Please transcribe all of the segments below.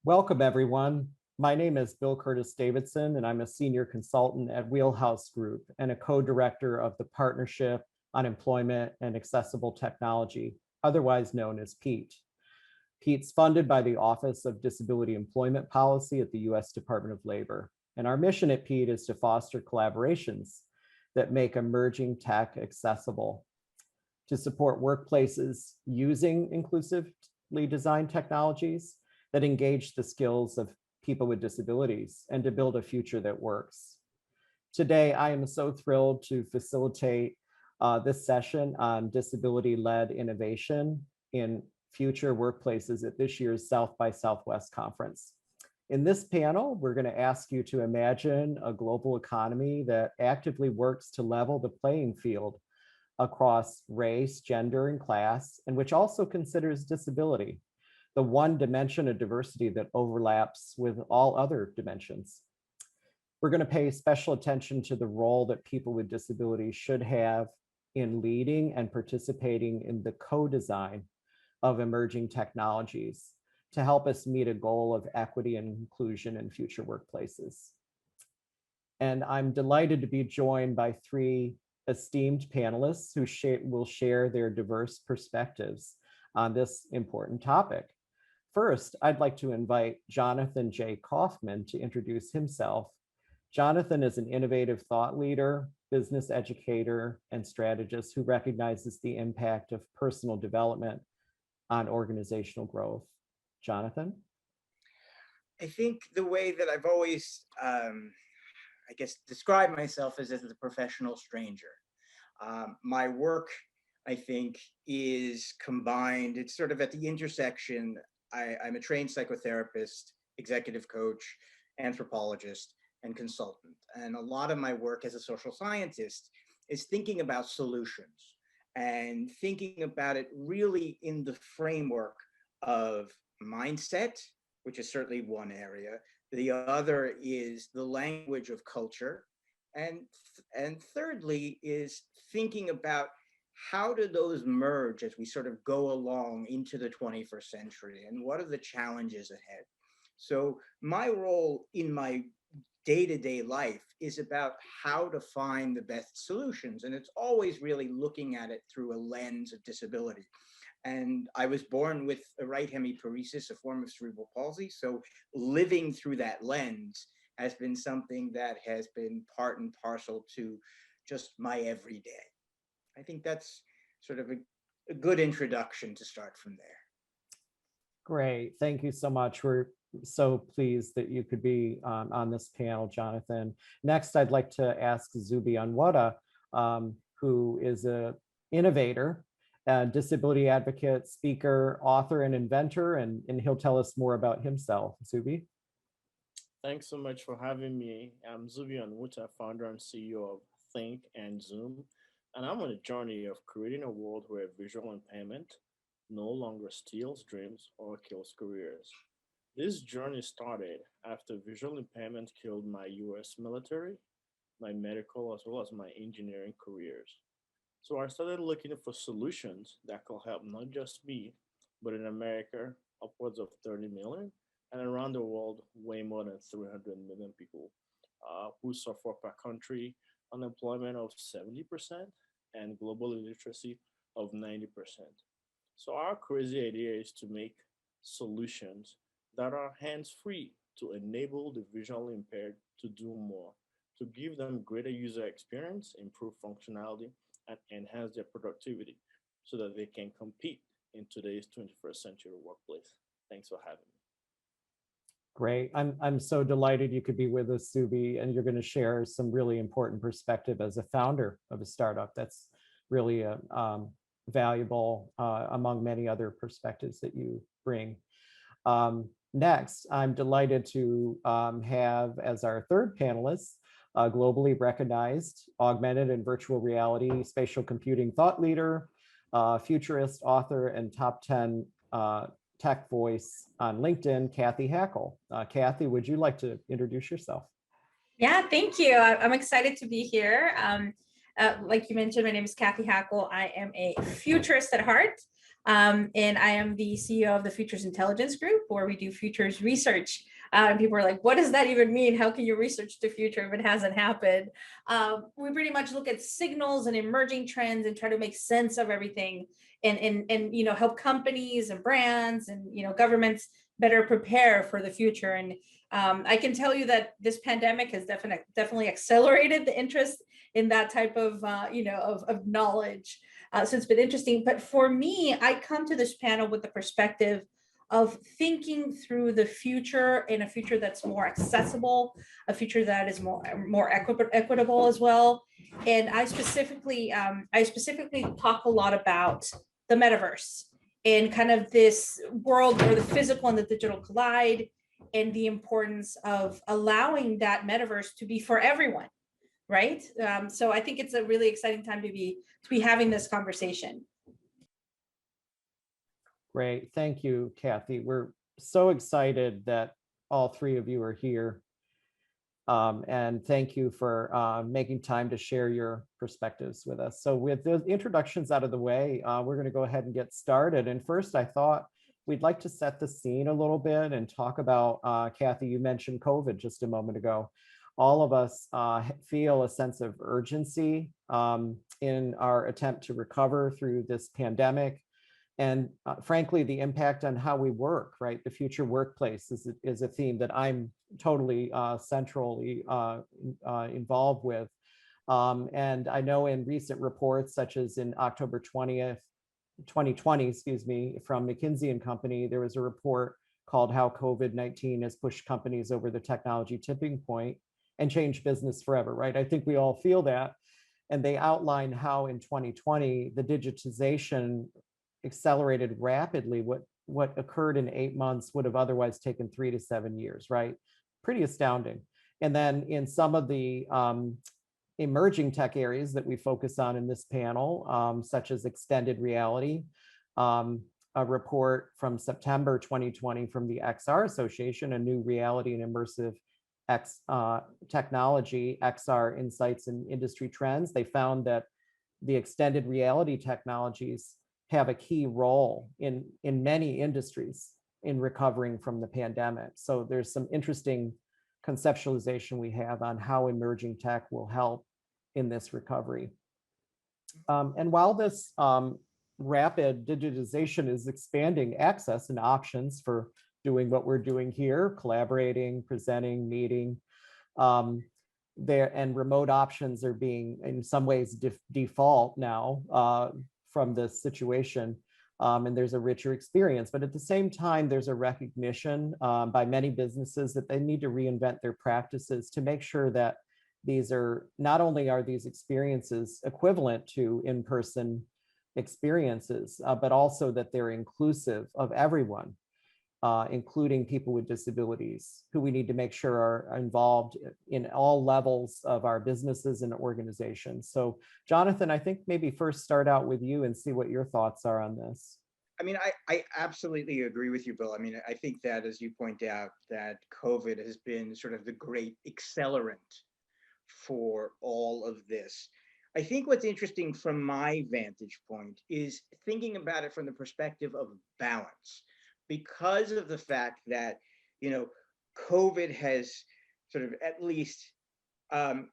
Welcome, everyone. My name is Bill Curtis Davidson, and I'm a senior consultant at Wheelhouse Group and a co-director of the Partnership on Employment and Accessible Technology, otherwise known as PEAT. PEAT's funded by the Office of Disability Employment Policy at the U.S. Department of Labor. And our mission at PEAT is to foster collaborations that make emerging tech accessible, to support workplaces using inclusively designed technologies that engage the skills of people with disabilities and to build a future that works. Today, I am so thrilled to facilitate this session on disability-led innovation in future workplaces at this year's South by Southwest conference. In this panel, we're going to ask you to imagine a global economy that actively works to level the playing field across race, gender, and class, and which also considers disability, the one dimension of diversity that overlaps with all other dimensions. We're going to pay special attention to the role that people with disabilities should have in leading and participating in the co-design of emerging technologies to help us meet a goal of equity and inclusion in future workplaces. And I'm delighted to be joined by three esteemed panelists who will share their diverse perspectives on this important topic. First, I'd like to invite Jonathan J. Kaufman to introduce himself. Jonathan is an innovative thought leader, business educator, and strategist who recognizes the impact of personal development on organizational growth. Jonathan? I think the way that I've always, described myself is as a professional stranger. My work, I think, is combined. It's sort of at the intersection. I'm a trained psychotherapist, executive coach, anthropologist, and consultant. And a lot of my work as a social scientist is thinking about solutions and thinking about it really in the framework of mindset, which is certainly one area. The other is the language of culture. And thirdly is thinking about how do those merge as we sort of go along into the 21st century, and what are the challenges ahead? So my role in my day-to-day life is about how to find the best solutions. And it's always really looking at it through a lens of disability. And I was born with a right hemiparesis, a form of cerebral palsy. So living through that lens has been something that has been part and parcel to just my everyday. I think that's sort of a good introduction to start from there. Great, thank you so much. We're so pleased that you could be on this panel, Jonathan. Next, I'd like to ask Zubi Anwada, who is an innovator, disability advocate, speaker, author, and inventor, and he'll tell us more about himself. Zubi? Thanks so much for having me. I'm Zubi Anwada, founder and CEO of Think and Zoom, and I'm on a journey of creating a world where visual impairment no longer steals dreams or kills careers. This journey started after visual impairment killed my US military, my medical, as well as my engineering careers. So I started looking for solutions that could help not just me, but in America, upwards of 30 million, and around the world, way more than 300 million people who suffer per country unemployment of 70% and global illiteracy of 90%. So our crazy idea is to make solutions that are hands-free to enable the visually impaired to do more, to give them greater user experience, improve functionality, and enhance their productivity so that they can compete in today's 21st century workplace. Thanks for having me. Great. I'm so delighted you could be with us, Zubi, and you're going to share some really important perspective as a founder of a startup. That's really valuable among many other perspectives that you bring. Next, I'm delighted to have as our third panelist, globally recognized augmented and virtual reality spatial computing thought leader, futurist, author, and top 10 tech voice on LinkedIn, Kathy Hackle. Kathy, would you like to introduce yourself? Yeah, thank you. I'm excited to be here. Like you mentioned, my name is Kathy Hackle. I am a futurist at heart. And I am the CEO of the Futures Intelligence Group, where we do futures research. And people are like, what does that even mean? How can you research the future if it hasn't happened? We pretty much look at signals and emerging trends and try to make sense of everything and help companies and brands and governments better prepare for the future. And I can tell you that this pandemic has definitely accelerated the interest in that type of of knowledge. So it's been interesting. But for me, I come to this panel with the perspective of thinking through the future in a future that's more accessible, a future that is more equitable as well. And I specifically talk a lot about the metaverse and kind of this world where the physical and the digital collide, and the importance of allowing that metaverse to be for everyone, right? So I think it's a really exciting time to be having this conversation. Great. Thank you, Kathy. We're so excited that all three of you are here. And thank you for making time to share your perspectives with us. So with the introductions out of the way, we're going to go ahead and get started. And first, I thought we'd like to set the scene a little bit and talk about, Kathy, you mentioned COVID just a moment ago. All of us feel a sense of urgency in our attempt to recover through this pandemic. And frankly, the impact on how we work, right? The future workplace is a theme that I'm totally centrally involved with. And I know in recent reports, such as in October 20th, 2020, from McKinsey and Company, there was a report called How COVID-19 Has Pushed Companies Over the Technology Tipping Point and Changed Business Forever, right? I think we all feel that. And they outline how in 2020, the digitization accelerated rapidly. What occurred in 8 months would have otherwise taken 3 to 7 years, right? Pretty astounding. And then in some of the emerging tech areas that we focus on in this panel, such as extended reality, a report from September 2020 from the XR Association, a new reality and immersive technology, XR Insights and Industry Trends, they found that the extended reality technologies have a key role in many industries in recovering from the pandemic. So there's some interesting conceptualization we have on how emerging tech will help in this recovery. And while this rapid digitization is expanding access and options for doing what we're doing here, collaborating, presenting, meeting, and remote options are being in some ways default now from this situation, and there's a richer experience. But at the same time, there's a recognition by many businesses that they need to reinvent their practices to make sure that these are not only are these experiences equivalent to in-person experiences, but also that they're inclusive of everyone, including people with disabilities, who we need to make sure are involved in all levels of our businesses and organizations. So Jonathan, I think maybe first start out with you and see what your thoughts are on this. I mean, I absolutely agree with you, Bill. I mean, I think that, as you point out, that COVID has been sort of the great accelerant for all of this. I think what's interesting from my vantage point is thinking about it from the perspective of balance, because of the fact that, COVID has sort of at least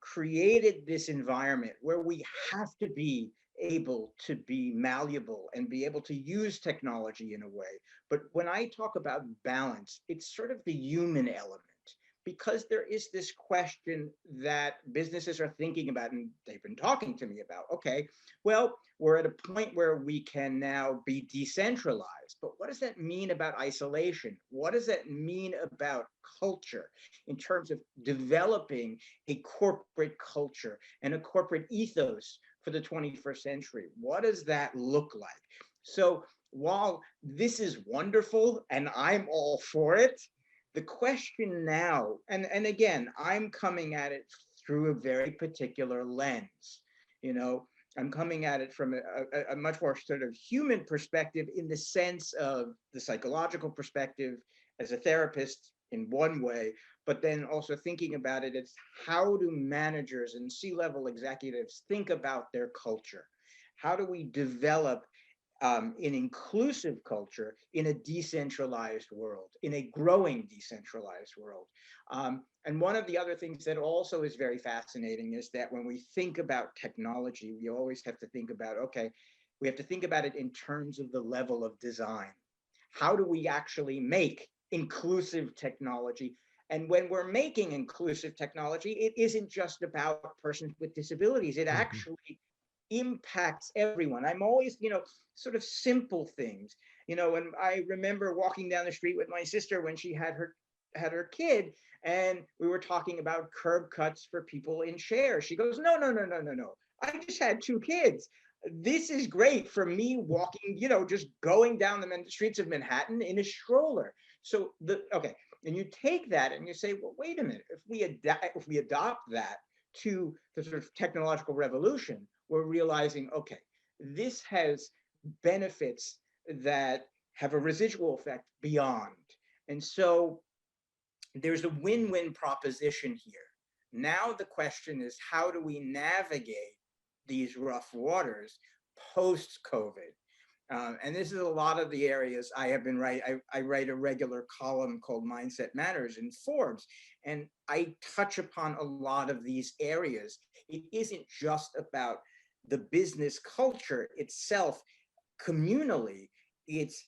created this environment where we have to be able to be malleable and be able to use technology in a way. But when I talk about balance, it's sort of the human element, because there is this question that businesses are thinking about, and they've been talking to me about, okay, well, we're at a point where we can now be decentralized, but what does that mean about isolation? What does that mean about culture in terms of developing a corporate culture and a corporate ethos for the 21st century? What does that look like? So while this is wonderful and I'm all for it, the question now, and again, I'm coming at it through a very particular lens. I'm coming at it from a much more sort of human perspective, in the sense of the psychological perspective as a therapist in one way, but then also thinking about it as how do managers and C-level executives think about their culture? How do we develop an inclusive culture in a decentralized world, in a growing decentralized world. And one of the other things that also is very fascinating is that when we think about technology, we always have to think about, okay, we have to think about it in terms of the level of design. How do we actually make inclusive technology? And when we're making inclusive technology, it isn't just about persons with disabilities. It actually impacts everyone. I'm always, sort of simple things, and I remember walking down the street with my sister when she had her kid, and we were talking about curb cuts for people in chairs. She goes, no, no, no, no, no, no. I just had two kids. This is great for me walking, just going down the streets of Manhattan in a stroller. So okay, and you take that and you say, well, wait a minute. If we adopt that to the sort of technological revolution, we're realizing, okay, this has benefits that have a residual effect beyond. And so there's a win-win proposition here. Now the question is, how do we navigate these rough waters post-COVID? And this is a lot of the areas I have been writing. I write a regular column called Mindset Matters in Forbes, and I touch upon a lot of these areas. It isn't just about the business culture itself communally. It's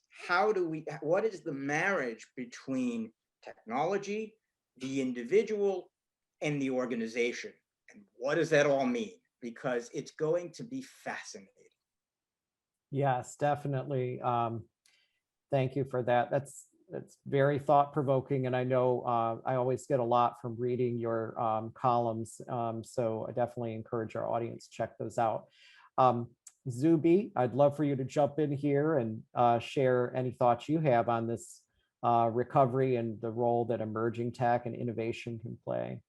what is the marriage between technology, the individual, and the organization? And what does that all mean? Because it's going to be fascinating. Yes, definitely. Thank you for that. That's very thought-provoking, and I know I always get a lot from reading your columns, so I definitely encourage our audience to check those out. Zuby, I'd love for you to jump in here and share any thoughts you have on this recovery and the role that emerging tech and innovation can play.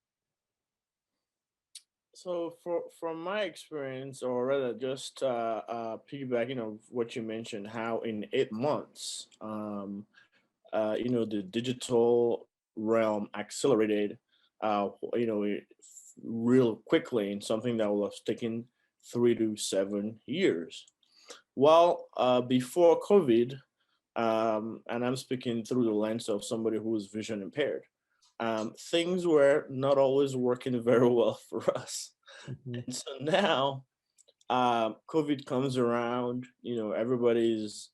So from my experience, or rather just piggybacking on what you mentioned, how in 8 months, the digital realm accelerated, real quickly in something that was taking 3 to 7 years. Well, before COVID, and I'm speaking through the lens of somebody who is vision impaired, things were not always working very well for us. And so now, COVID comes around, everybody's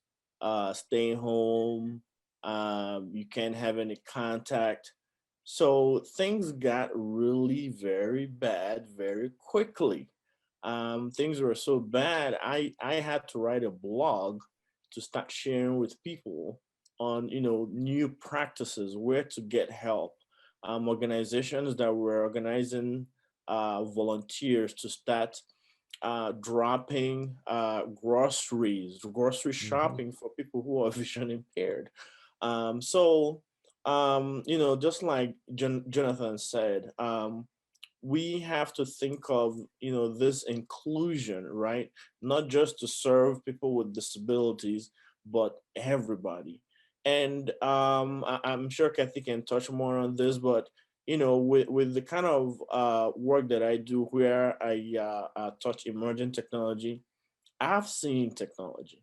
staying home, you can't have any contact. So things got really very bad very quickly. Things were so bad, I had to write a blog to start sharing with people on, new practices, where to get help. Organizations that were organizing volunteers to start dropping grocery shopping for people who are vision impaired. Just like Jonathan said, we have to think of, this inclusion, right? Not just to serve people with disabilities, but everybody. And I'm sure Kathy can touch more on this, but with the kind of work that I do, where I touch emerging technology, I've seen technology.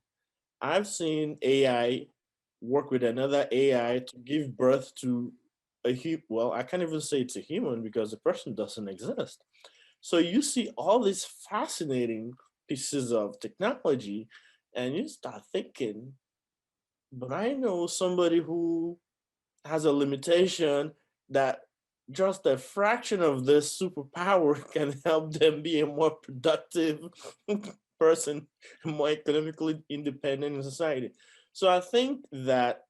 I've seen AI work with another AI to give birth to well, I can't even say it's a human because the person doesn't exist. So you see all these fascinating pieces of technology, and you start thinking, but I know somebody who has a limitation that just a fraction of this superpower can help them be a more productive person, more economically independent in society. So I think that,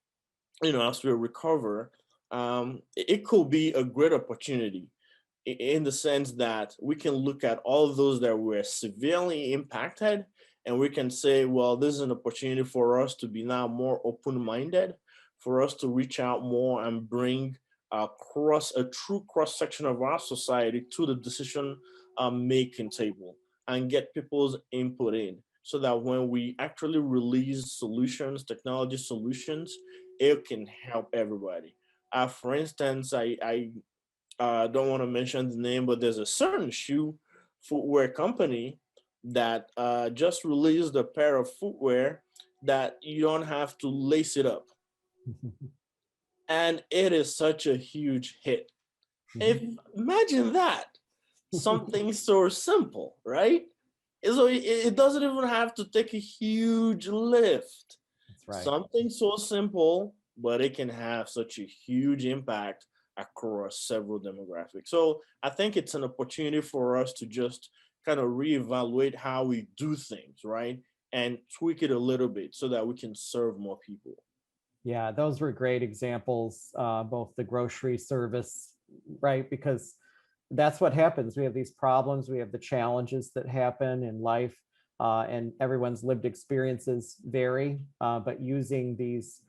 as we recover, it could be a great opportunity in the sense that we can look at all those that were severely impacted, and we can say, well, this is an opportunity for us to be now more open-minded, for us to reach out more and bring a true cross section of our society to the decision making table and get people's input in, so that when we actually release solutions, technology solutions, it can help everybody. For instance, I don't want to mention the name, but there's a certain shoe footwear company that just released a pair of footwear that you don't have to lace it up. And it is such a huge hit. If imagine that, something so simple, right? So it doesn't even have to take a huge lift. That's right. Something so simple, but it can have such a huge impact across several demographics. So I think it's an opportunity for us to just kind of reevaluate how we do things, right? And tweak it a little bit so that we can serve more people. Yeah, those were great examples, both the grocery service, right? Because that's what happens. We have these problems, we have the challenges that happen in life, and everyone's lived experiences vary, but using these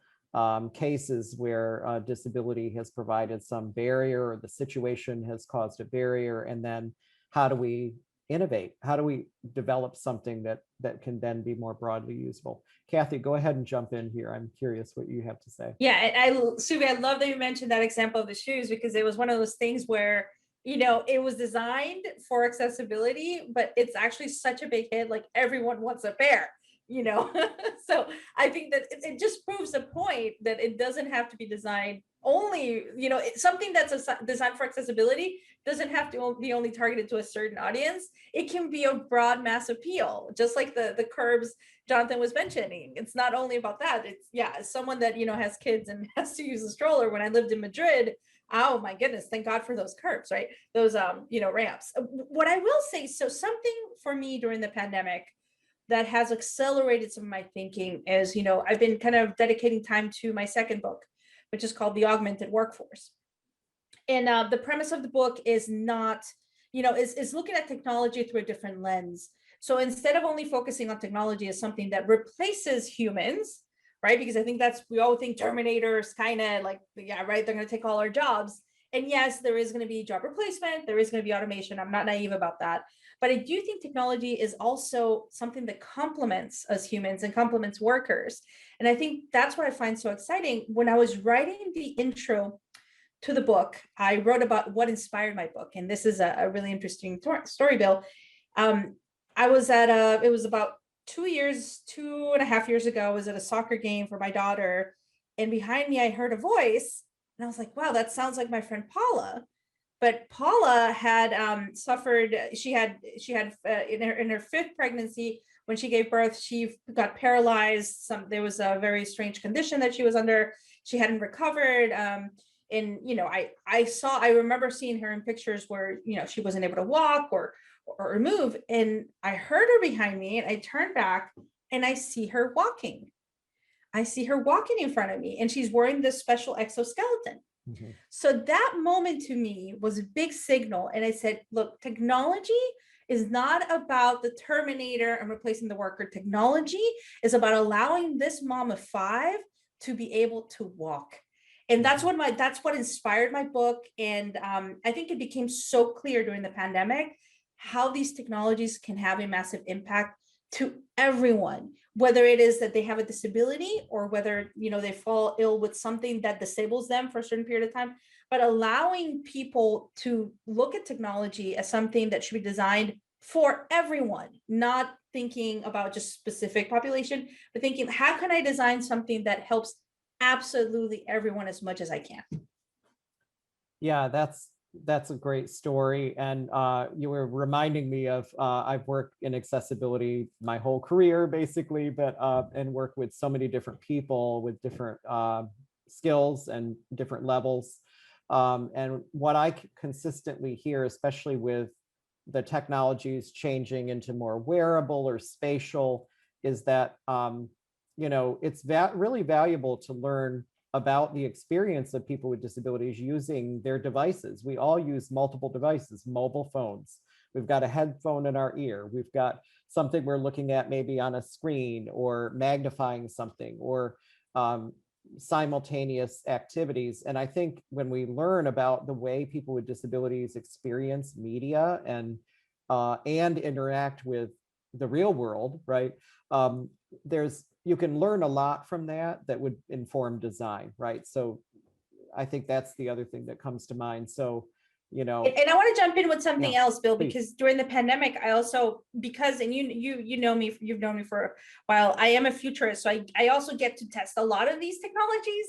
cases where disability has provided some barrier or the situation has caused a barrier, and then how do we innovate? How do we develop something that can then be more broadly usable? Kathy, go ahead and jump in here. I'm curious what you have to say. Yeah, and Suvi, I love that you mentioned that example of the shoes, because it was one of those things where, it was designed for accessibility, but it's actually such a big hit. Like everyone wants a pair, So I think that it just proves the point that it doesn't have to be designed only, something that's designed for accessibility doesn't have to be only targeted to a certain audience. It can be a broad mass appeal, just like the curbs Jonathan was mentioning. It's not only about that. It's as someone that has kids and has to use a stroller. When I lived in Madrid, oh my goodness, thank God for those curbs, right? Those ramps. What I will say, so something for me during the pandemic that has accelerated some of my thinking is, I've been kind of dedicating time to my second book, which is called The Augmented Workforce. And the premise of the book is not, is looking at technology through a different lens. So instead of only focusing on technology as something that replaces humans, right? Because I think we all think Terminators kind of like, right, they're going to take all our jobs. And yes, there is going to be job replacement. There is going to be automation. I'm not naive about that. But I do think technology is also something that complements us humans and complements workers. And I think that's what I find so exciting. When I was writing the intro to the book, I wrote about what inspired my book. And this is a really interesting story, Bill. I was it was about 2.5 years ago, I was at a soccer game for my daughter. And behind me, I heard a voice. And I was like, wow, that sounds like my friend Paula. But Paula had suffered, she had in her fifth pregnancy, when she gave birth, she got paralyzed. There was a very strange condition that she was under. She hadn't recovered. And I remember seeing her in pictures where she wasn't able to walk or move, and I heard her behind me, and I turned back and I see her walking. I see her walking in front of me, and she's wearing this special exoskeleton. Mm-hmm. So that moment to me was a big signal, and I said, look, technology is not about the Terminator and replacing the worker. Technology is about allowing this mom of 5 to be able to walk. And that's what inspired my book. And I think it became so clear during the pandemic how these technologies can have a massive impact to everyone, whether it is that they have a disability or whether they fall ill with something that disables them for a certain period of time. But allowing people to look at technology as something that should be designed for everyone, not thinking about just specific population, but thinking, how can I design something that helps absolutely everyone as much as I can? Yeah, that's a great story. And you were reminding me of, I've worked in accessibility my whole career, basically, but and worked with so many different people with different skills and different levels. And what I consistently hear, especially with the technologies changing into more wearable or spatial, is that it's really valuable to learn about the experience of people with disabilities using their devices. We all use multiple devices, mobile phones. We've got a headphone in our ear. We've got something we're looking at maybe on a screen or magnifying something or simultaneous activities. And I think when we learn about the way people with disabilities experience media and interact with the real world, right? You can learn a lot from that would inform design, right? So I think that's the other thing that comes to mind. So you know. And I want to jump in with something else, Bill, please. because during the pandemic, I also, because, and you know me, you've known me for a while, I am a futurist. So I also get to test a lot of these technologies.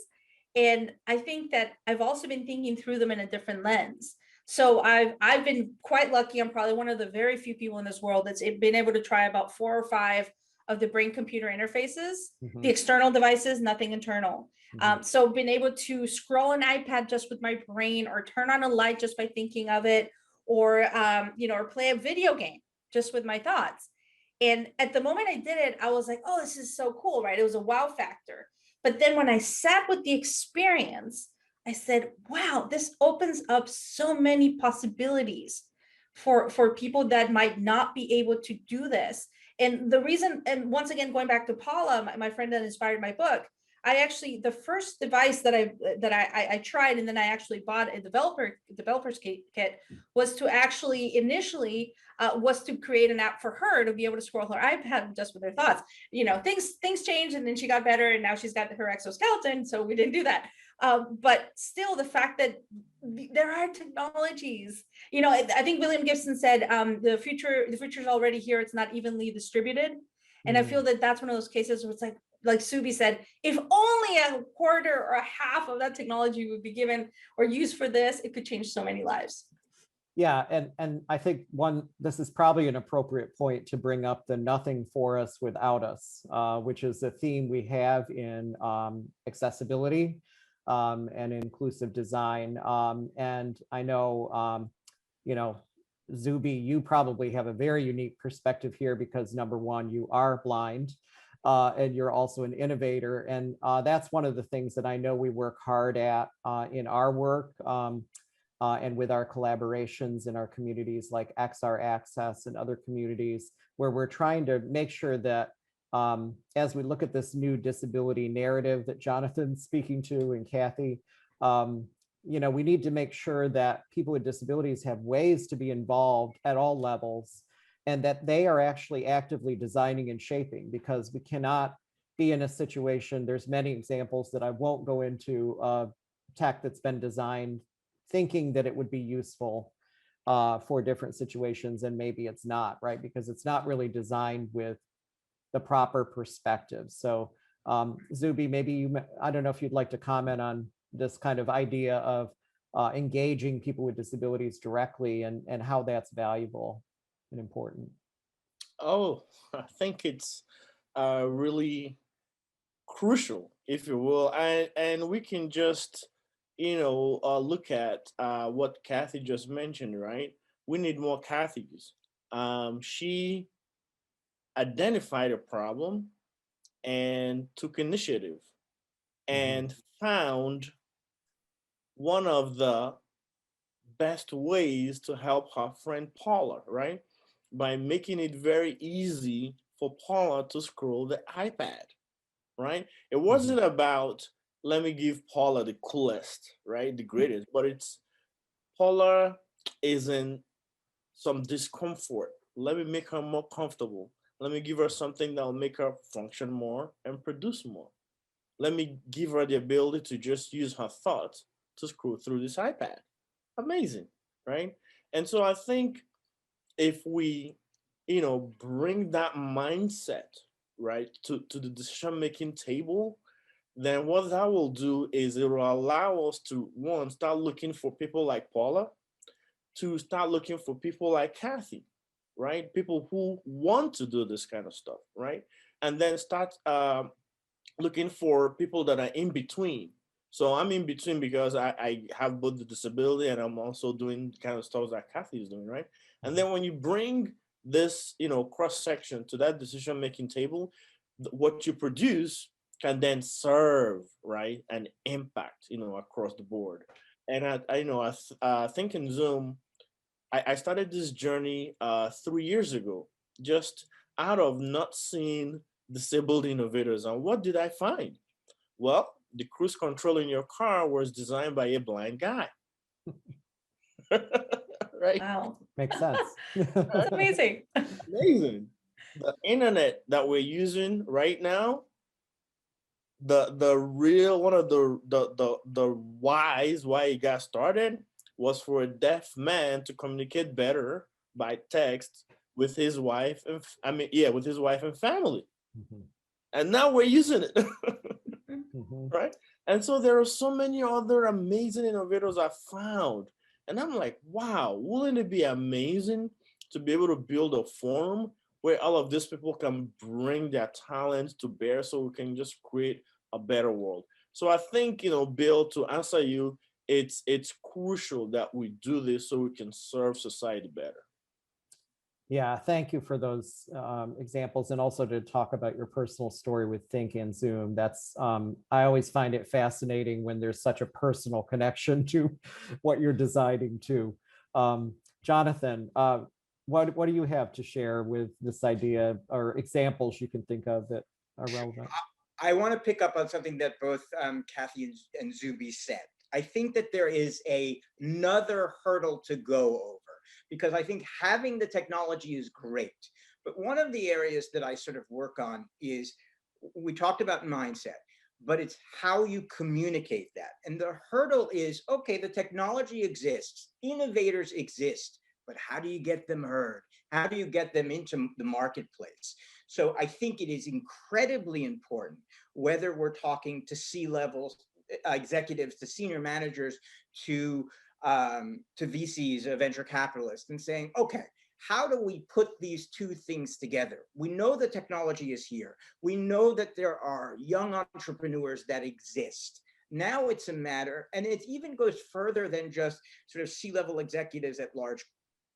And I think that I've also been thinking through them in a different lens. So I've been quite lucky. I'm probably one of the very few people in this world that's been able to try about 4 or 5 of the brain computer interfaces, the external devices, nothing internal. So being able to scroll an iPad just with my brain, or turn on a light just by thinking of it, or or play a video game just with my thoughts. And at the moment I did it, I was like, oh, this is so cool, right? It was a wow factor. But then when I sat with the experience, I said, wow, this opens up so many possibilities for people that might not be able to do this. And the reason, and once again, going back to Paula, my friend that inspired my book, I actually, the first device that I tried, and then I actually bought a developer's kit, was to actually initially was to create an app for her to be able to scroll her iPad just with her thoughts. Things changed, and then she got better, and now she's got her exoskeleton. So we didn't do that. But still, the fact that there are technologies, I think William Gibson said, the future is already here. It's not evenly distributed. And I feel that that's one of those cases where it's like Subi said, if only a quarter or a half of that technology would be given or used for this, it could change so many lives. Yeah, and I think this is probably an appropriate point to bring up the nothing for us without us, which is a theme we have in accessibility and inclusive design. And I know, Zubi, you probably have a very unique perspective here because number one, you are blind. And you're also an innovator. And that's one of the things that I know we work hard at in our work and with our collaborations in our communities like XR Access and other communities, where we're trying to make sure that as we look at this new disability narrative that Jonathan's speaking to, and Kathy, we need to make sure that people with disabilities have ways to be involved at all levels, and that they are actually actively designing and shaping, because we cannot be in a situation, there's many examples that I won't go into, tech that's been designed thinking that it would be useful for different situations, and maybe it's not, right? Because it's not really designed with the proper perspective. So Zubi, maybe I don't know if you'd like to comment on this kind of idea of engaging people with disabilities directly and how that's valuable and important. Oh, I think it's really crucial, if you will, and we can just look at what Kathy just mentioned, right? We need more Kathys. She identified a problem and took initiative and found one of the best ways to help her friend Paula, right? By making it very easy for Paula to scroll the iPad, right? It wasn't about, let me give Paula the coolest, right? The greatest, but it's Paula is in some discomfort. Let me make her more comfortable. Let me give her something that will make her function more and produce more. Let me give her the ability to just use her thoughts to scroll through this iPad. Amazing, right? And so I think if we, bring that mindset, right, to the decision-making table, then what that will do is it will allow us to, one, start looking for people like Paula, to start looking for people like Kathy, right? People who want to do this kind of stuff, right? And then start looking for people that are in between. So I'm in between because I have both the disability and I'm also doing the kind of stuff that Kathy is doing, right? And then when you bring this, cross-section to that decision-making table, what you produce can then serve, right, an impact, across the board. And I think in Zoom, I started this journey 3 years ago, just out of not seeing disabled innovators. And what did I find? Well, the cruise control in your car was designed by a blind guy. Right? Wow. Makes sense. That's amazing. Amazing. The internet that we're using right now, the real one of the whys why it got started was for a deaf man to communicate better by text with his wife and with his wife and family. Mhm. And now we're using it. Mhm. Right? And so there are so many other amazing innovators I found. And I'm like, wow, wouldn't it be amazing to be able to build a forum where all of these people can bring their talents to bear so we can just create a better world? So I think, Bill, to answer you, it's crucial that we do this so we can serve society better. Yeah, thank you for those examples, and also to talk about your personal story with Think and Zoom. That's I always find it fascinating when there's such a personal connection to what you're designing too. Jonathan, what do you have to share with this idea, or examples you can think of that are relevant? I want to pick up on something that both Kathy and Zuby said. I think that there is another hurdle to go over, because I think having the technology is great. But one of the areas that I sort of work on is, we talked about mindset, but it's how you communicate that. And the hurdle is, okay, the technology exists, innovators exist, but how do you get them heard? How do you get them into the marketplace? So I think it is incredibly important, whether we're talking to C-levels, executives, to senior managers, to VCs, venture capitalists, and saying, okay, how do we put these two things together? We know the technology is here. We know that there are young entrepreneurs that exist. Now it's a matter, and it even goes further than just sort of C-level executives at large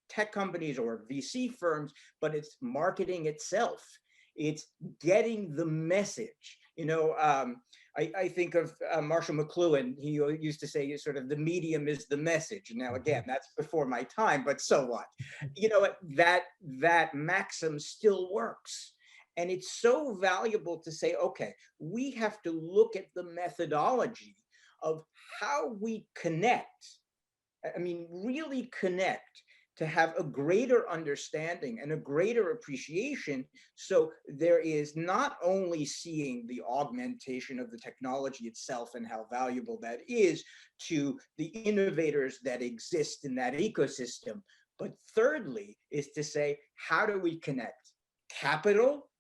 tech companies or VC firms, but it's marketing itself. It's getting the message. I think of Marshall McLuhan. He used to say sort of the medium is the message. Now, again, that's before my time, but so what? That maxim still works. And it's so valuable to say, okay, we have to look at the methodology of how we connect. I mean, really connect, to have a greater understanding and a greater appreciation. So there is not only seeing the augmentation of the technology itself and how valuable that is to the innovators that exist in that ecosystem, but thirdly is to say, how do we connect capital,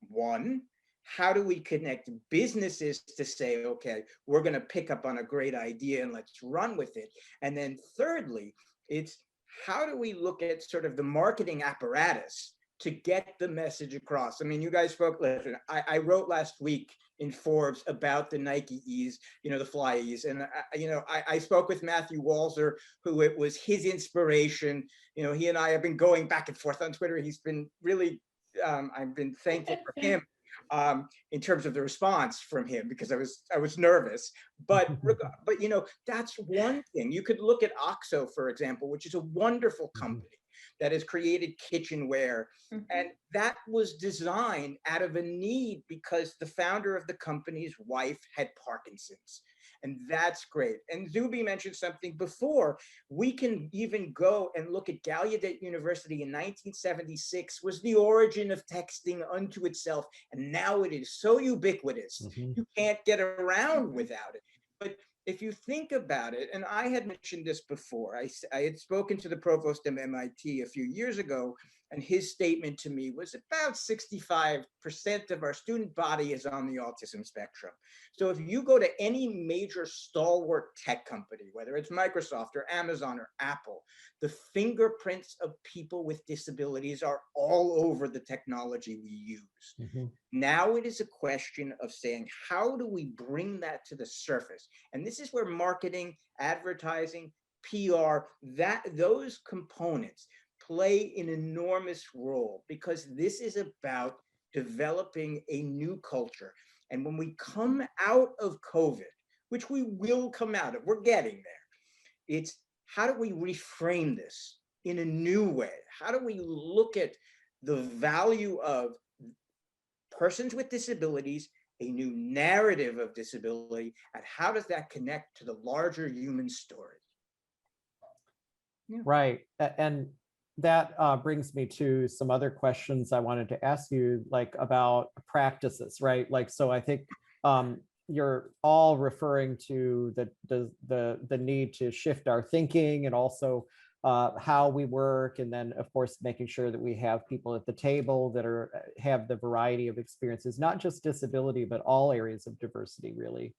one, how do we connect businesses to say, okay, we're going to pick up on a great idea and let's run with it. And then thirdly, it's how do we look at sort of the marketing apparatus to get the message across? I mean, you guys spoke, listen, I wrote last week in Forbes about the Nike E's, the Fly E's. And, I spoke with Matthew Walzer, who it was his inspiration. He and I have been going back and forth on Twitter. He's been really, I've been thankful for him in terms of the response from him, because I was nervous, but that's one thing. You could look at OXO, for example, which is a wonderful company that has created kitchenware, and that was designed out of a need because the founder of the company's wife had Parkinson's. And that's great. And Zuby mentioned something before. We can even go and look at Gallaudet University in 1976 was the origin of texting unto itself. And now it is so ubiquitous, you can't get around without it. But if you think about it, and I had mentioned this before, I had spoken to the provost of MIT a few years ago, and his statement to me was about 65% of our student body is on the autism spectrum. So if you go to any major stalwart tech company, whether it's Microsoft or Amazon or Apple, the fingerprints of people with disabilities are all over the technology we use. Now it is a question of saying, how do we bring that to the surface? And this is where marketing, advertising, PR, those components play an enormous role, because this is about developing a new culture. And when we come out of COVID, which we will come out of, we're getting there, it's how do we reframe this in a new way? How do we look at the value of persons with disabilities, a new narrative of disability, and how does that connect to the larger human story? Yeah. Right. And that brings me to some other questions I wanted to ask you, like about practices, right? Like, so I think you're all referring to the need to shift our thinking, and also how we work, and then of course making sure that we have people at the table that have the variety of experiences, not just disability, but all areas of diversity, really.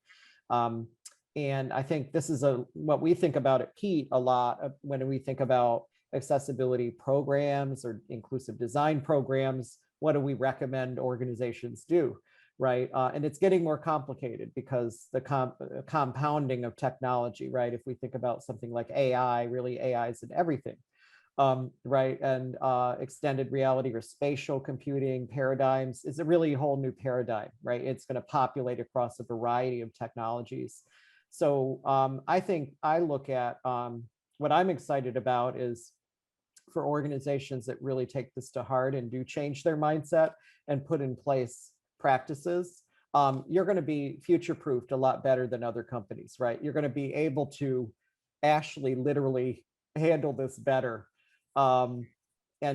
And I think this is what we think about at PEAT a lot when we think about accessibility programs or inclusive design programs. What do we recommend organizations do? Right. And it's getting more complicated because the compounding of technology, right? If we think about something like AI, really AI is in everything, right? And extended reality or spatial computing paradigms is a really whole new paradigm, right? It's going to populate across a variety of technologies. So I think I look at what I'm excited about is for organizations that really take this to heart and do change their mindset and put in place practices, you're going to be future-proofed a lot better than other companies, right? You're going to be able to actually literally handle this better. And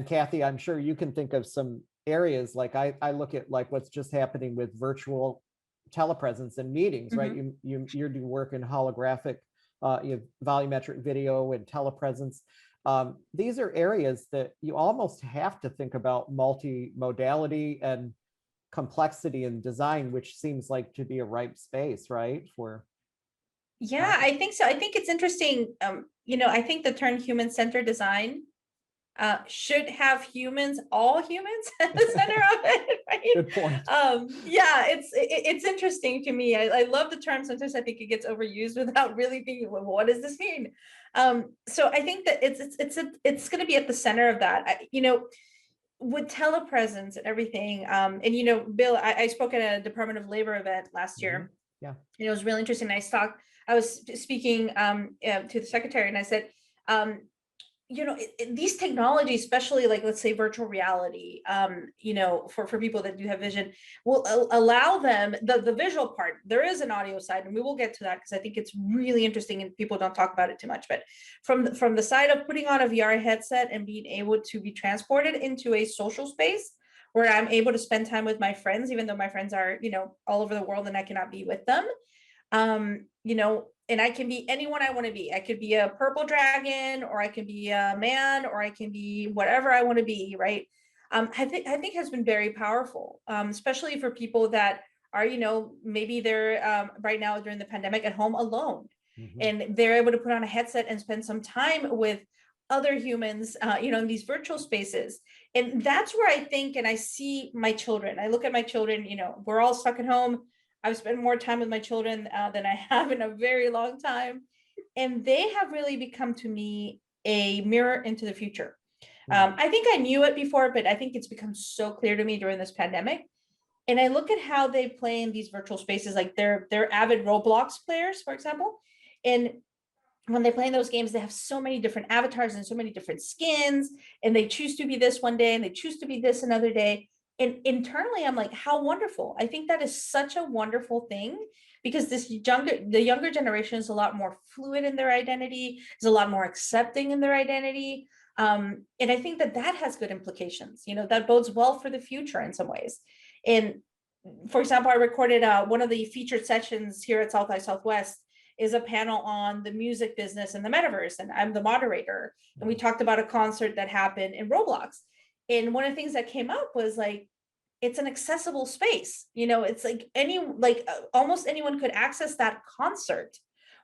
Kathy, I'm sure you can think of some areas, like I look at like what's just happening with virtual telepresence and meetings, right? You do work in holographic, you have volumetric video and telepresence. These are areas that you almost have to think about multimodality and complexity in design, which seems like to be a ripe space, right? Yeah, I think so. I think it's interesting. I think the term human-centered design should have humans, all humans at the center of it, right? Good point. Yeah, it's interesting to me. I love the term. Sometimes I think it gets overused without really thinking, well, what does this mean? So I think that it's going to be at the center of that. With telepresence and everything, and Bill, I spoke at a Department of Labor event last year. Yeah. It was really interesting. I was speaking to the secretary, and I said, these technologies, especially like, let's say virtual reality, for people that do have vision, will allow them the visual part. There is an audio side, and we will get to that because I think it's really interesting and people don't talk about it too much. But from the side of putting on a VR headset and being able to be transported into a social space where I'm able to spend time with my friends, even though my friends are, all over the world and I cannot be with them. And I can be anyone I want to be. I could be a purple dragon, or I can be a man, or I can be whatever I want to be, right? I think has been very powerful, especially for people that are, maybe they're right now during the pandemic at home alone, and they're able to put on a headset and spend some time with other humans, in these virtual spaces. And that's where I think, and I see my children, I look at my children, we're all stuck at home. I've spent more time with my children than I have in a very long time. And they have really become to me a mirror into the future. I think I knew it before, but I think it's become so clear to me during this pandemic. And I look at how they play in these virtual spaces, like they're avid Roblox players, for example. And when they play in those games, they have so many different avatars and so many different skins, and they choose to be this one day and they choose to be this another day. And internally, I'm like, how wonderful. I think that is such a wonderful thing, because the younger generation is a lot more fluid in their identity, is a lot more accepting in their identity. And I think that has good implications, that bodes well for the future in some ways. And for example, I recorded one of the featured sessions here at South by Southwest is a panel on the music business and the metaverse. And I'm the moderator. And we talked about a concert that happened in Roblox. And one of the things that came up was like, it's an accessible space. It's like almost anyone could access that concert.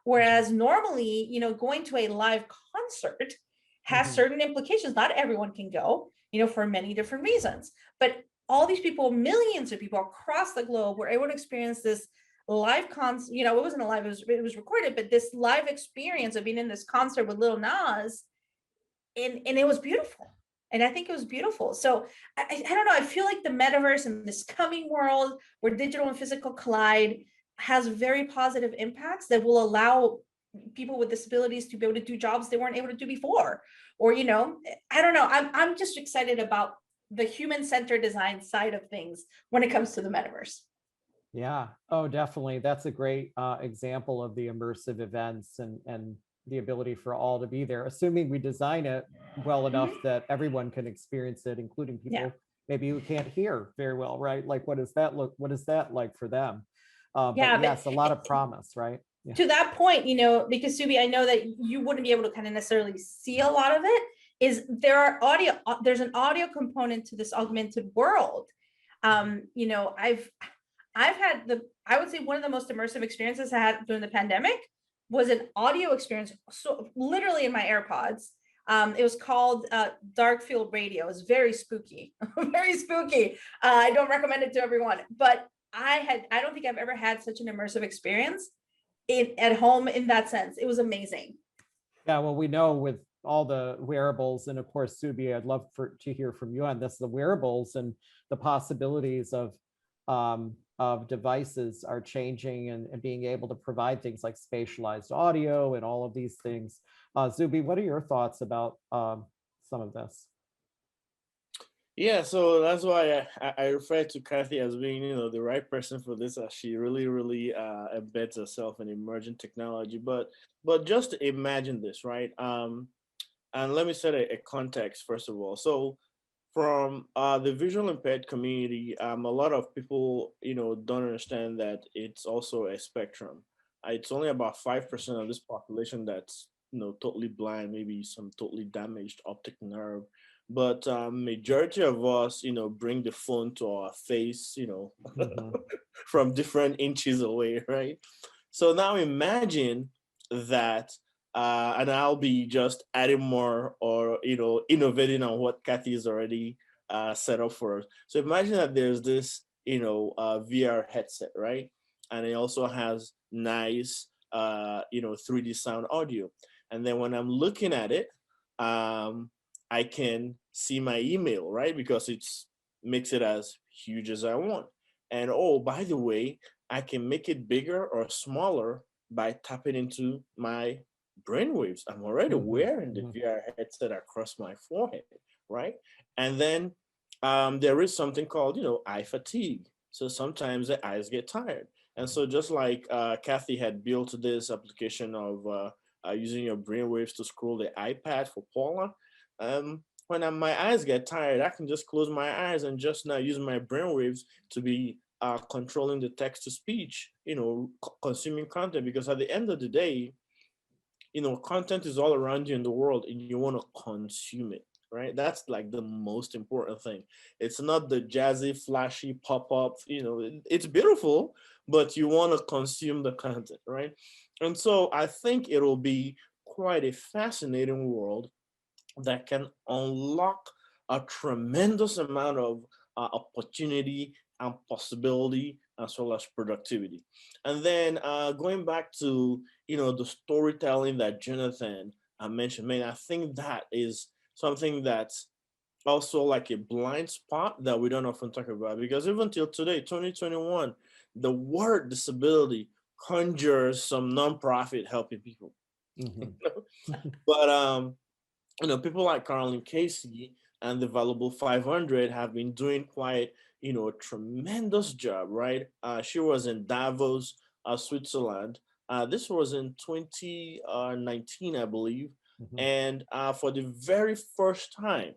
Whereas normally, going to a live concert has certain implications. Not everyone can go, for many different reasons. But all these people, millions of people across the globe were able to experience this live concert. It wasn't a live, it was recorded, but this live experience of being in this concert with Lil Nas, and it was beautiful. And I think it was beautiful. So I don't know, I feel like the metaverse and this coming world where digital and physical collide has very positive impacts that will allow people with disabilities to be able to do jobs they weren't able to do before. Or, I don't know, I'm just excited about the human-centered design side of things when it comes to the metaverse. Yeah, oh, definitely. That's a great example of the immersive events and the ability for all to be there, assuming we design it well enough that everyone can experience it, including people maybe who can't hear very well, right? Like, what does that like for them? But Yeah, but yes, a lot of promise, right? Yeah. to that point, because Subi, I know that you wouldn't be able to kind of necessarily see a lot of it, there's an audio component to this augmented world. I've had I would say one of the most immersive experiences I had during the pandemic was an audio experience. So literally in my AirPods. It was called Dark Field Radio. It was very spooky, very spooky. I don't recommend it to everyone, but I don't think I've ever had such an immersive experience at home in that sense. It was amazing. Yeah, well, we know with all the wearables, and of course, Subi, I'd love to hear from you on this, the wearables and the possibilities of devices are changing and being able to provide things like spatialized audio and all of these things. Zubi, what are your thoughts about some of this? Yeah, so that's why I refer to Kathy as being, the right person for this, as she really, really embeds herself in emerging technology. But just imagine this, right? And let me set a context first of all. So from the visual impaired community, a lot of people, don't understand that it's also a spectrum. It's only about 5% of this population that's, totally blind, maybe some totally damaged optic nerve. But majority of us, bring the phone to our face, Mhm. from different inches away, right? So now imagine that, and I'll be just adding more or innovating on what Kathy is already set up for us. So imagine that there's this VR headset, right? And it also has nice 3D sound audio. And then when I'm looking at it, I can see my email, right? Because it's makes it as huge as I want. And oh, by the way, I can make it bigger or smaller by tapping into my brainwaves. I'm already Mhm. wearing the Mhm. VR headset across my forehead, right? And then there is something called, eye fatigue. So sometimes the eyes get tired. And so just like Kathy had built this application of using your brainwaves to scroll the iPad for Paula, when my eyes get tired, I can just close my eyes and just now use my brainwaves to be controlling the text to speech, consuming content. Because at the end of the day, content is all around you in the world and you want to consume it, right? That's like the most important thing. It's not the jazzy, flashy pop up, it's beautiful, but you want to consume the content, right? And so I think it'll be quite a fascinating world that can unlock a tremendous amount of opportunity and possibility as well as productivity. And then going back to the storytelling that Jonathan mentioned, man, I think that is something that's also like a blind spot that we don't often talk about, because even till today, 2021, the word disability conjures some nonprofit helping people. Mhm. But people like Caroline Casey and the Valuable 500 have been doing quite, a tremendous job, right? She was in Davos, Switzerland. This was in 2019, I believe. Mhm. And for the very first time,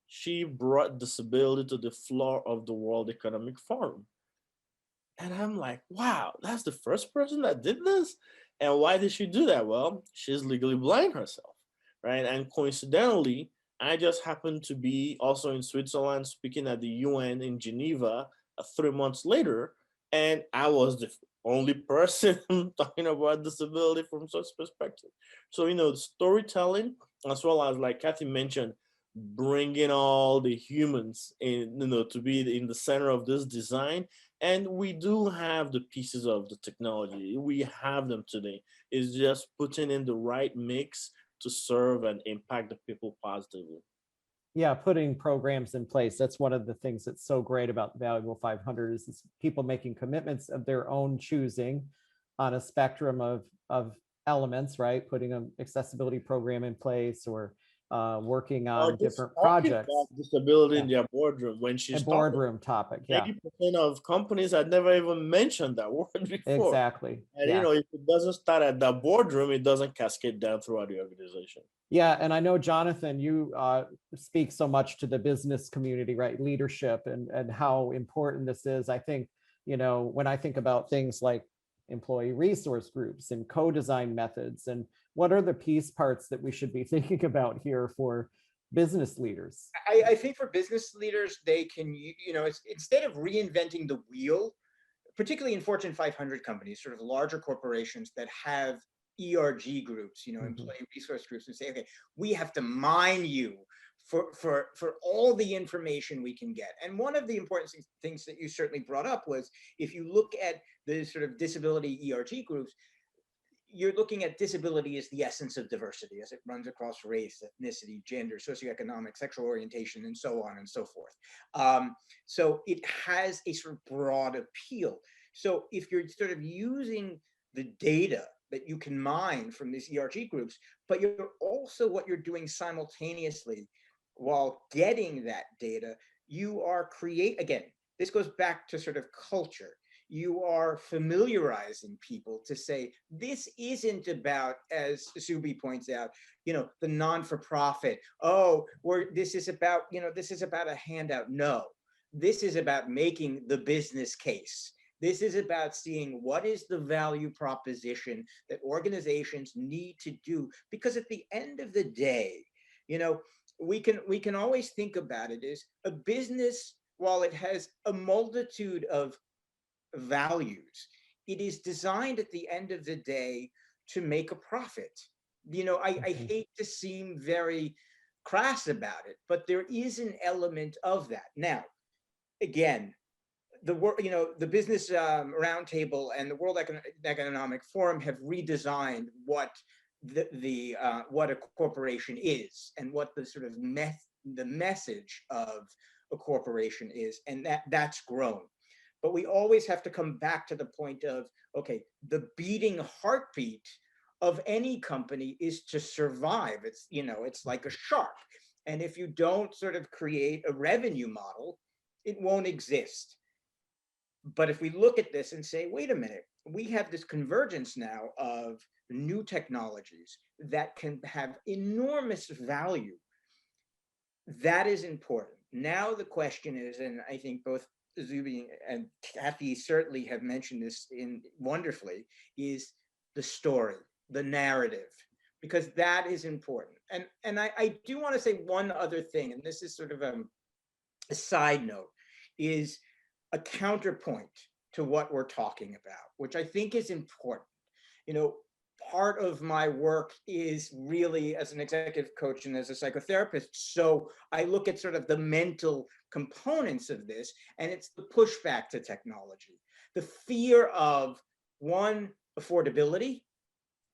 she brought disability to the floor of the World Economic Forum. And I'm like, wow, that's the first person that did this? And why did she do that? Well, she's legally blind herself, right? And coincidentally, I just happened to be also in Switzerland speaking at the UN in Geneva 3 months later, and I was the only person talking about disability from such perspective. So, storytelling, as well as like Kathy mentioned, bringing all the humans in, to be in the center of this design. And we do have the pieces of the technology. We have them today. It's just putting in the right mix to serve and impact the people positively. Yeah, putting programs in place. That's one of the things that's so great about the Valuable 500 is people making commitments of their own choosing on a spectrum of elements, right? Putting an accessibility program in place or working Or on just different talking projects. about disability Yeah, in their boardroom when a she's talking. boardroom topic. Yeah, 90% of companies had never even mentioned that word before. exactly. And Yeah. if it doesn't start at the boardroom, it doesn't cascade down throughout the organization. Yeah, and I know, Jonathan, you speak so much to the business community, right? Leadership and how important this is. I think when I think about things like employee resource groups and co-design methods, and what are the piece parts that we should be thinking about here for business leaders? I think for business leaders, they can, instead of reinventing the wheel, particularly in Fortune 500 companies, sort of larger corporations that have ERG groups, employee resource groups, and say, okay, we have to mine you for all the information we can get. And one of the important things that you certainly brought up was, if you look at the sort of disability ERG groups, you're looking at disability as the essence of diversity, as it runs across race, ethnicity, gender, socioeconomic, sexual orientation, and so on and so forth. So it has a sort of broad appeal. So if you're sort of using the data that you can mine from these ERG groups, but you're also, what you're doing simultaneously while getting that data, you are again, this goes back to sort of culture. You are familiarizing people to say, this isn't about, as Zubi points out, the non-for-profit. Oh, this is about a handout. No, this is about making the business case. This is about seeing what is the value proposition that organizations need to do. Because at the end of the day, we can always think about it as a business, while it has a multitude of values, it is designed at the end of the day to make a profit. I hate to seem very crass about it, but there is an element of that. Now, again, the Business Roundtable and the World Economic Forum have redesigned what what a corporation is, and what the sort of the message of a corporation is, and that's grown. But we always have to come back to the point of, okay, the beating heartbeat of any company is to survive. It's like a shark. And if you don't sort of create a revenue model, it won't exist. But if we look at this and say, wait a minute, we have this convergence now of new technologies that can have enormous value. That is important. Now the question is, and I think both Zubi and Kathy certainly have mentioned this wonderfully, is the story, the narrative, because that is important. And I do want to say one other thing, and this is sort of a side note, is a counterpoint to what we're talking about, which I think is important. Part of my work is really as an executive coach and as a psychotherapist. So I look at sort of the mental components of this, and it's the pushback to technology, the fear of, one, affordability.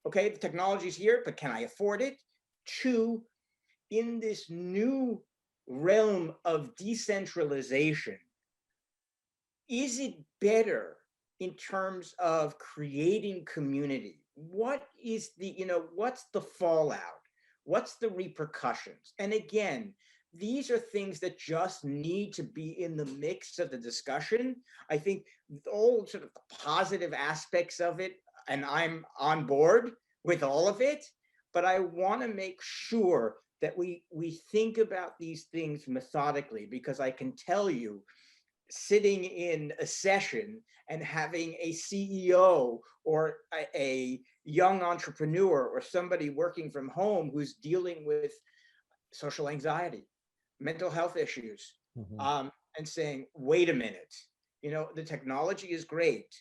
Okay, the technology's here, but can I afford it? Two, in this new realm of decentralization, is it better in terms of creating community? What is what's the fallout? What's the repercussions? And again, these are things that just need to be in the mix of the discussion. I think all sort of the positive aspects of it, and I'm on board with all of it, but I want to make sure that we think about these things methodically, because I can tell you, sitting in a session and having a CEO or a young entrepreneur or somebody working from home who's dealing with social anxiety, mental health issues, and saying, wait a minute, the technology is great,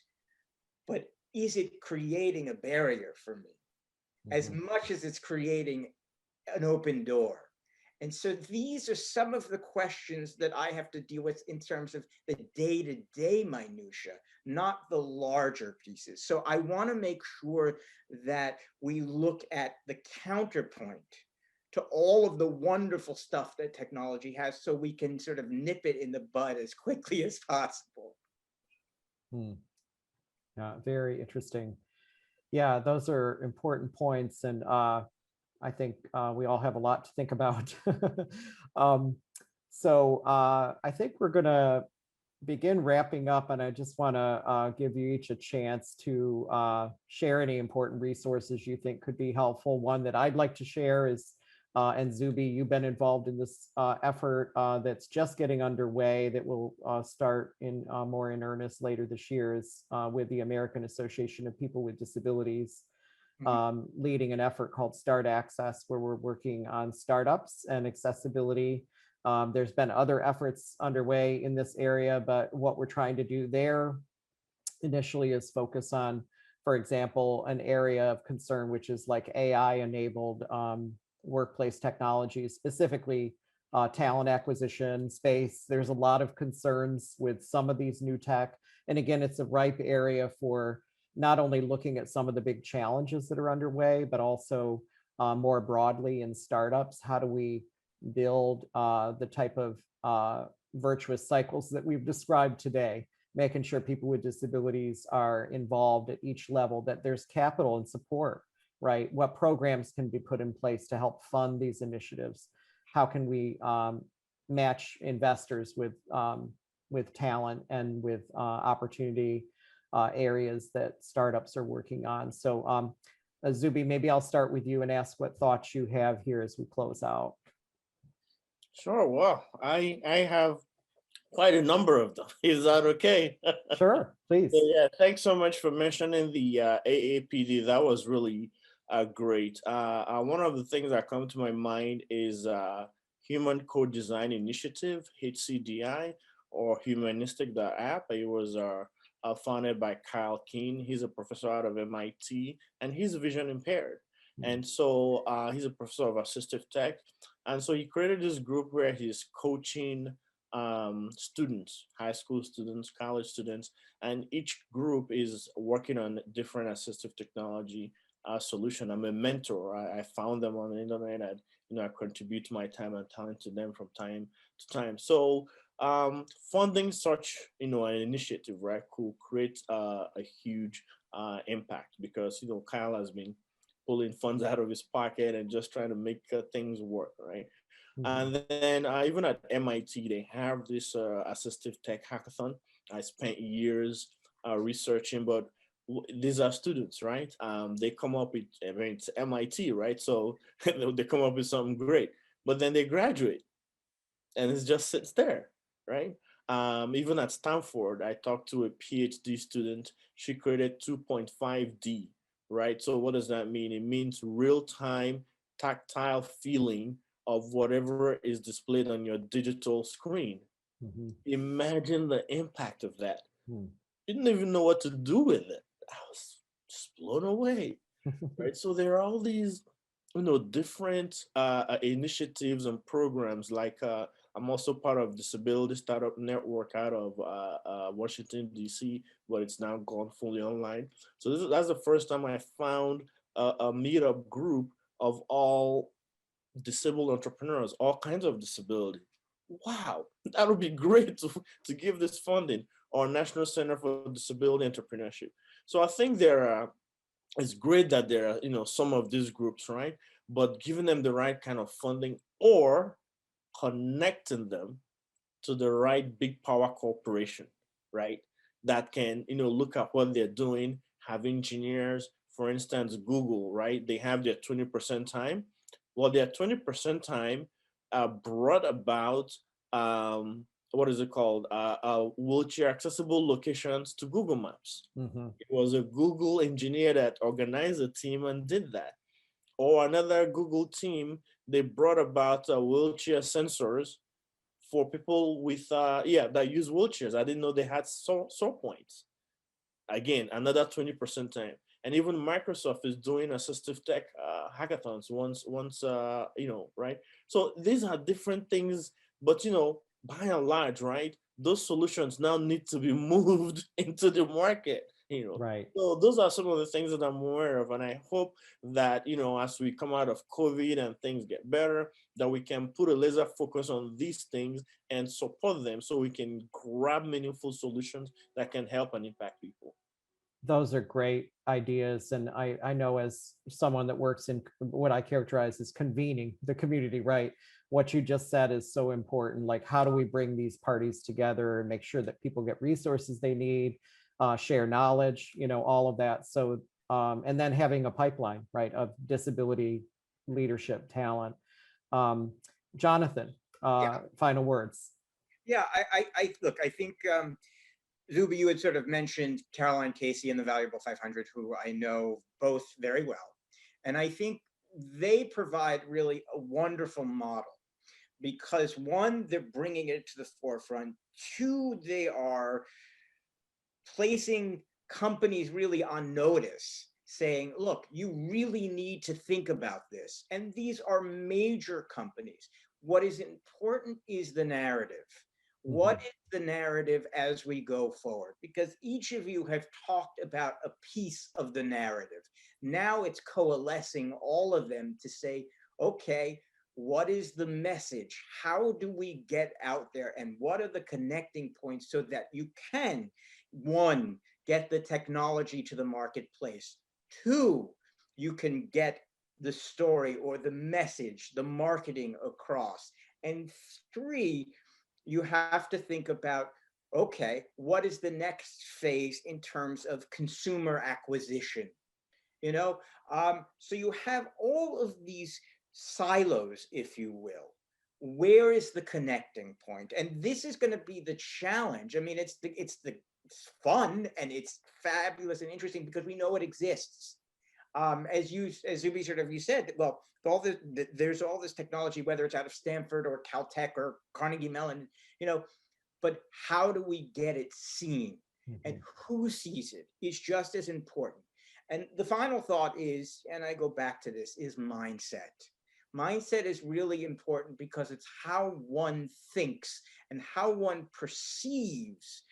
but is it creating a barrier for me as much as it's creating an open door? And so these are some of the questions that I have to deal with in terms of the day-to-day minutia, not the larger pieces. So I want to make sure that we look at the counterpoint to all of the wonderful stuff that technology has, so we can sort of nip it in the bud as quickly as possible. Yeah, very interesting. Yeah, those are important points. And I think we all have a lot to think about. So I think we're going to begin wrapping up, and I just want to give you each a chance to share any important resources you think could be helpful. One that I'd like to share is And Zuby, you've been involved in this effort that's just getting underway that will start in more in earnest later this year is with the American Association of People with Disabilities, leading an effort called Start Access, where we're working on startups and accessibility. There's been other efforts underway in this area, but what we're trying to do there initially is focus on, for example, an area of concern, which is like AI-enabled workplace technology, specifically talent acquisition space. There's a lot of concerns with some of these new tech. And again, it's a ripe area for not only looking at some of the big challenges that are underway, but also more broadly in startups. How do we build the type of virtuous cycles that we've described today, making sure people with disabilities are involved at each level, that there's capital and support, right? What programs can be put in place to help fund these initiatives? How can we match investors with talent and with opportunity areas that startups are working on? So Zuby, maybe I'll start with you and ask what thoughts you have here as we close out. Sure. Well, I have quite a number of them. Is that okay? Sure, please. So, yeah, thanks so much for mentioning the AAPD. That was really great. One of the things that come to my mind is Human Co-Design Initiative, HCDI, or Humanistic the app. It was founded by Kyle Keene. He's a professor out of MIT, and he's vision impaired. And so he's a professor of assistive tech. And so he created this group where he's coaching students, high school students, college students, and each group is working on different assistive technology solution. I'm a mentor. I found them on the internet. I contribute my time and talent to them from time to time. So funding such, an initiative, right, could create a huge impact, because, Kyle has been pulling funds out of his pocket and just trying to make things work, right? And then even at MIT, they have this assistive tech hackathon. I spent years researching, but these are students, right? They come up with, it's MIT, right? So they come up with something great, but then they graduate and it just sits there, right? Even at Stanford, I talked to a PhD student. She created 2.5D, right? So what does that mean? It means real-time tactile feeling of whatever is displayed on your digital screen. Imagine the impact of that. Didn't even know what to do with it. I was just blown away, right? So there are all these, different initiatives and programs. Like I'm also part of Disability Startup Network out of Washington, D.C., but it's now gone fully online. So that's the first time I found a meetup group of all disabled entrepreneurs, all kinds of disability. Wow, that would be great to give this funding, or National Center for Disability Entrepreneurship. So I think it's great that there are, some of these groups, right? But giving them the right kind of funding, or connecting them to the right big power corporation, right? That can, look at what they're doing, have engineers, for instance, Google, right? They have their 20% time. Well, their 20% time brought about, what is it called? Wheelchair accessible locations to Google Maps. It was a Google engineer that organized a team and did that. Or another Google team, they brought about wheelchair sensors for people with, that use wheelchairs. I didn't know they had sore points. Again, another 20% time. And even Microsoft is doing assistive tech hackathons once, right? So these are different things, but, by and large, right, those solutions now need to be moved into the market, Right. So those are some of the things that I'm aware of. And I hope that, as we come out of COVID and things get better, that we can put a laser focus on these things and support them, so we can grab meaningful solutions that can help and impact people. Those are great ideas. And I know, as someone that works in what I characterize as convening the community, right? What you just said is so important. Like, how do we bring these parties together and make sure that people get resources they need, share knowledge, all of that. So, and then having a pipeline, right, of disability leadership talent. Jonathan, final words. Yeah, I look, I think Zuby, you had sort of mentioned Caroline Casey and the Valuable 500, who I know both very well. And I think they provide really a wonderful model because one, they're bringing it to the forefront. Two, they are placing companies really on notice, saying, look, you really need to think about this. And these are major companies. What is important is the narrative. What is the narrative as we go forward? Because each of you have talked about a piece of the narrative. Now it's coalescing all of them to say, okay, what is the message? How do we get out there? And what are the connecting points so that you can, one, get the technology to the marketplace. Two, you can get the story or the message, the marketing across. And three, you have to think about, okay, what is the next phase in terms of consumer acquisition? You know, so you have all of these silos, if you will. Where is the connecting point? And this is going to be the challenge. I mean, it's fun and it's fabulous and interesting because we know it exists. As Zuby sort of you said, well, there's all this technology, whether it's out of Stanford or Caltech or Carnegie Mellon, you know, but how do we get it seen? And who sees it is just as important. And the final thought is, and I go back to this, is mindset. Mindset is really important because it's how one thinks and how one perceives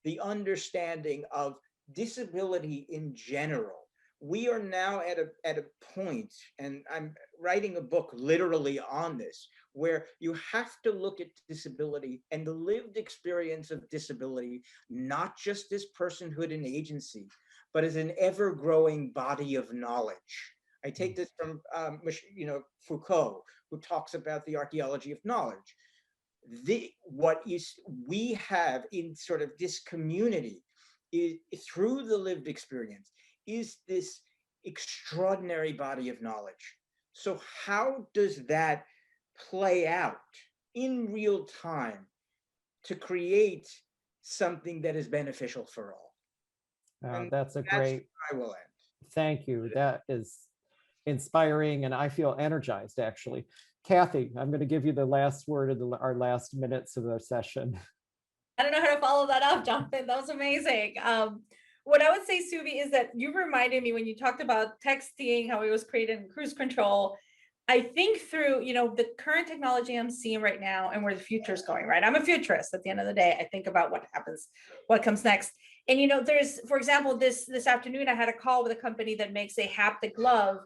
the understanding of disability in general. We are now at a point, and I'm writing a book literally on this, where you have to look at disability and the lived experience of disability, not just as personhood and agency, but as an ever-growing body of knowledge. I take this from Foucault, who talks about the archaeology of knowledge. What we have in sort of this community is, through the lived experience, is this extraordinary body of knowledge. So how does that play out in real time to create something that is beneficial for all? That's great. I will end. Thank you. That is inspiring, and I feel energized, actually. Kathy, I'm going to give you the last word of our last minutes of our session. I don't know how to follow that up, Jonathan. That was amazing. What I would say, Suvi, is that you reminded me when you talked about texting, how it was created in cruise control. I think through, the current technology I'm seeing right now and where the future is going, right? I'm a futurist at the end of the day. I think about what happens, what comes next. And, there's, for example, this afternoon, I had a call with a company that makes a haptic glove.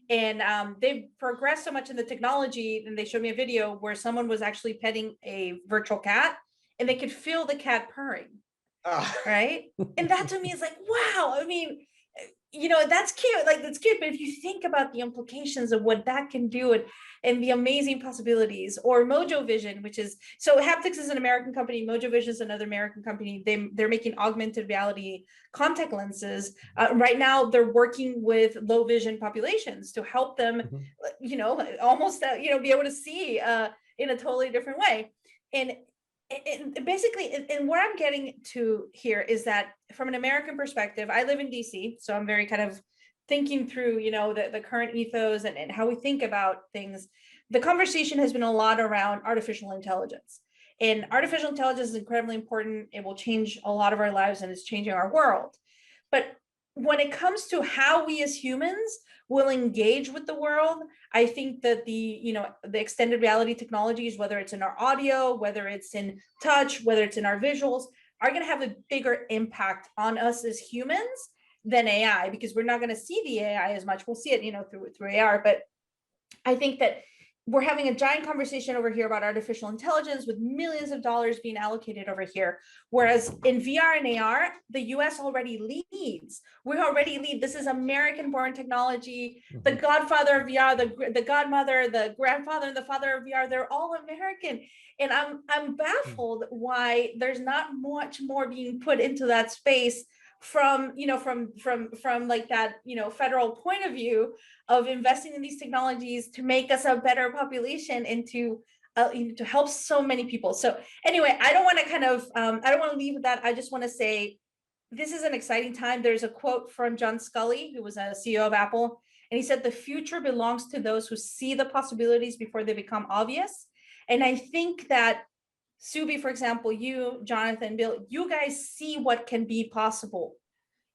And they've progressed so much in the technology, and they showed me a video where someone was actually petting a virtual cat and they could feel the cat purring. Right. And that to me is like, wow. I mean, that's cute. Like, that's cute. But if you think about the implications of what that can do and the amazing possibilities, or Mojo Vision, which is, so Haptics is an American company. Mojo Vision is another American company. They're making augmented reality contact lenses. Right now, they're working with low vision populations to help them, almost, be able to see in a totally different way. And basically, and where I'm getting to here is that from an American perspective, I live in DC, so I'm very kind of thinking through, the current ethos and how we think about things. The conversation has been a lot around artificial intelligence, and artificial intelligence is incredibly important. It will change a lot of our lives, and it's changing our world. But when it comes to how we as humans will engage with the world, I think that the extended reality technologies, whether it's in our audio, whether it's in touch, whether it's in our visuals, are going to have a bigger impact on us as humans than AI, because we're not going to see the AI as much. We'll see it, through AR. But I think that we're having a giant conversation over here about artificial intelligence with millions of dollars being allocated over here. Whereas in VR and AR, the US already leads. We already lead. This is American born technology. The godfather of VR, the godmother, the grandfather, and the father of VR, they're all American. And I'm baffled why there's not much more being put into that space from, you know, from like that, you know, federal point of view of investing in these technologies to make us a better population and to help so many people. So anyway, I don't want to kind of, I don't want to leave with that. I just want to say, this is an exciting time. There's a quote from John Scully, who was a CEO of Apple, and he said, "The future belongs to those who see the possibilities before they become obvious." And I think that Subi, for example, you, Jonathan, Bill, you guys see what can be possible.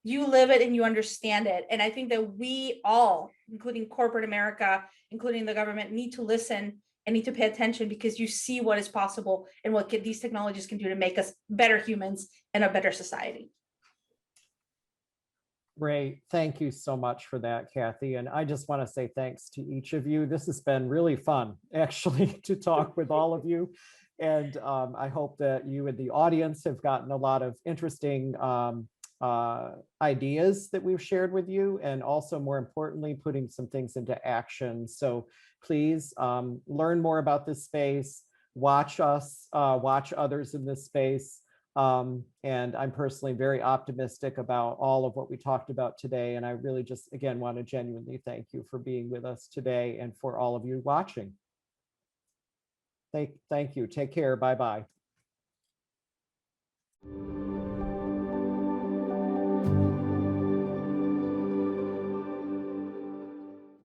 You live it and you understand it. And I think that we all, including corporate America, including the government, need to listen and need to pay attention, because you see what is possible and what these technologies can do to make us better humans and a better society. Great. Thank you so much for that, Kathy. And I just want to say thanks to each of you. This has been really fun, actually, to talk with all of you. And I hope that you and the audience have gotten a lot of interesting ideas that we've shared with you, and also, more importantly, putting some things into action. So please learn more about this space, watch us, watch others in this space. And I'm personally very optimistic about all of what we talked about today. And I really just, again, want to genuinely thank you for being with us today, and for all of you watching. Thank you. Take care. Bye-bye.